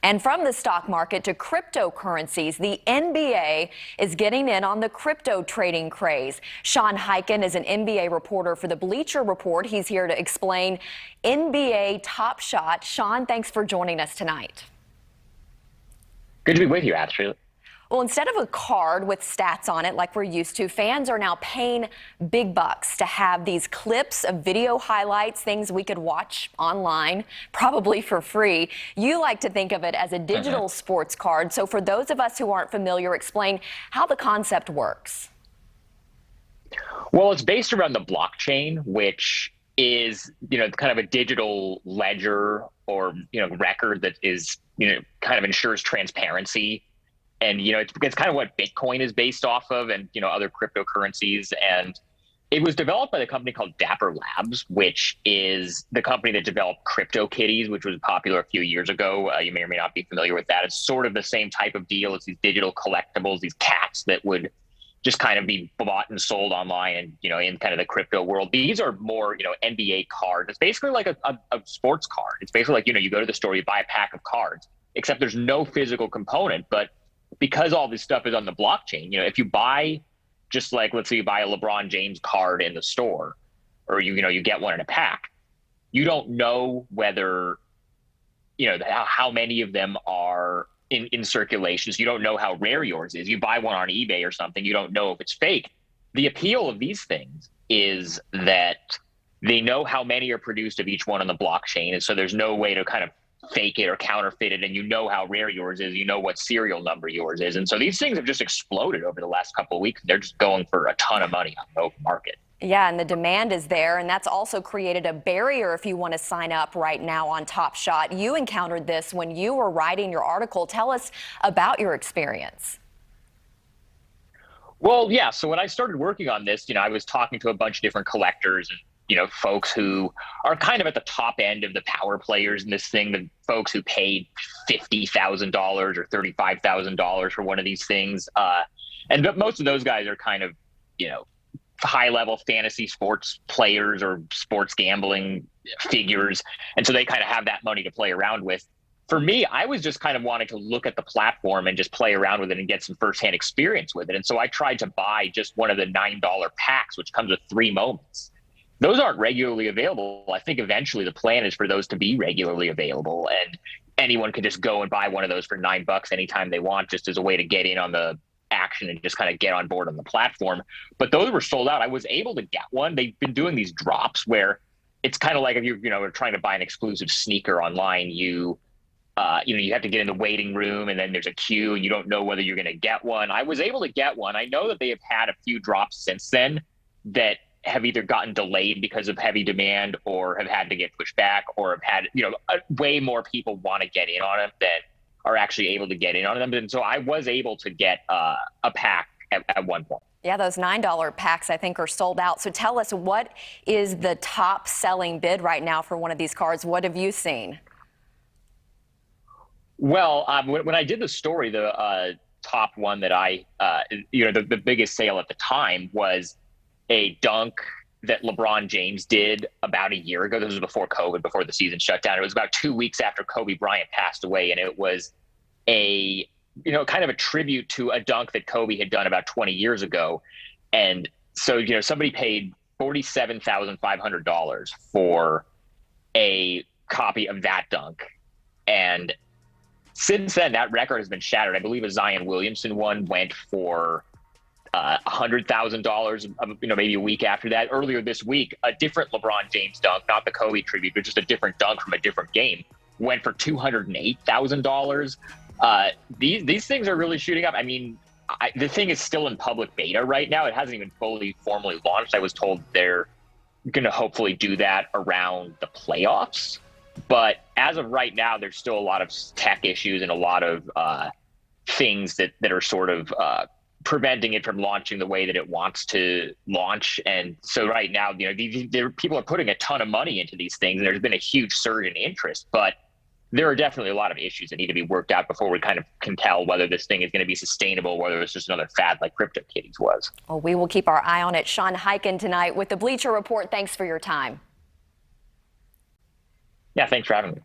And from the stock market to cryptocurrencies, the NBA is getting in on the crypto trading craze. Sean Highkin is an NBA reporter for the Bleacher Report. He's here to explain NBA Top Shot. Sean, thanks for joining us tonight. Good to be with you, actually. Well, instead of a card with stats on it like we're used to, fans are now paying big bucks to have these clips of video highlights, things we could watch online, probably for free. You like to think of it as a digital sports card. So for those of us who aren't familiar, explain how the concept works. Well, it's based around the blockchain, which is, kind of a digital ledger or, record that is, kind of ensures transparency. And, it's kind of what Bitcoin is based off of and, other cryptocurrencies. And it was developed by the company called Dapper Labs, which is the company that developed CryptoKitties, which was popular a few years ago. You may or may not be familiar with that. It's sort of the same type of deal. It's these digital collectibles, these cats that would just kind of be bought and sold online and, in kind of the crypto world. These are more, NBA cards. It's basically like a sports card. It's basically like, you go to the store, you buy a pack of cards, except there's no physical component. But because all this stuff is on the blockchain, if you buy just like, let's say you buy a LeBron James card in the store or, you get one in a pack, you don't know whether, how many of them are in circulation. So you don't know how rare yours is. You buy one on eBay or something, you don't know if it's fake. The appeal of these things is that they know how many are produced of each one on the blockchain. And so there's no way to kind of fake it or counterfeit it, and you know how rare yours is, you know what serial number yours is. And so these things have just exploded over the last couple of weeks. They're just going for a ton of money on the open market. Yeah, and the demand is there, and that's also created a barrier if you want to sign up right now on Top Shot. You encountered this when you were writing your article. Tell us about your experience. Well, yeah, so when I started working on this, I was talking to a bunch of different collectors and folks who are kind of at the top end of the power players in this thing, the folks who paid $50,000 or $35,000 for one of these things. But most of those guys are kind of, high level fantasy sports players or sports gambling figures. And so they kind of have that money to play around with. For me, I was just kind of wanting to look at the platform and just play around with it and get some firsthand experience with it. And so I tried to buy just one of the $9 packs, which comes with 3 moments. Those aren't regularly available. I think eventually the plan is for those to be regularly available, and anyone could just go and buy one of those for $9 anytime they want, just as a way to get in on the action and just kind of get on board on the platform. But those were sold out. I was able to get one. They've been doing these drops where it's kind of like if you're trying to buy an exclusive sneaker online, you have to get in the waiting room and then there's a queue and you don't know whether you're going to get one. I was able to get one. I know that they have had a few drops since then that have either gotten delayed because of heavy demand or have had to get pushed back or have had, way more people want to get in on them than are actually able to get in on them. And so I was able to get a pack at one point. Yeah, those $9 packs, I think, are sold out. So tell us, what is the top selling bid right now for one of these cards? What have you seen? Well, when I did the story, the top one that the biggest sale at the time was a dunk that LeBron James did about a year ago. This was before COVID, before the season shut down. It was about 2 weeks after Kobe Bryant passed away. And it was a, kind of a tribute to a dunk that Kobe had done about 20 years ago. And so, somebody paid $47,500 for a copy of that dunk. And since then, that record has been shattered. I believe a Zion Williamson one went for $100,000, maybe a week after that. Earlier this week, a different LeBron James dunk, not the Kobe tribute, but just a different dunk from a different game, went for $208,000. These things are really shooting up. I mean, the thing is still in public beta right now. It hasn't even fully formally launched. I was told they're going to hopefully do that around the playoffs. But as of right now, there's still a lot of tech issues and a lot of things that are sort of preventing it from launching the way that it wants to launch. And so right now, people are putting a ton of money into these things, and there's been a huge surge in interest, but there are definitely a lot of issues that need to be worked out before we kind of can tell whether this thing is going to be sustainable, whether it's just another fad like CryptoKitties was. Well, we will keep our eye on it. Sean Highkin tonight with the Bleacher Report. Thanks for your time. Yeah, thanks for having me.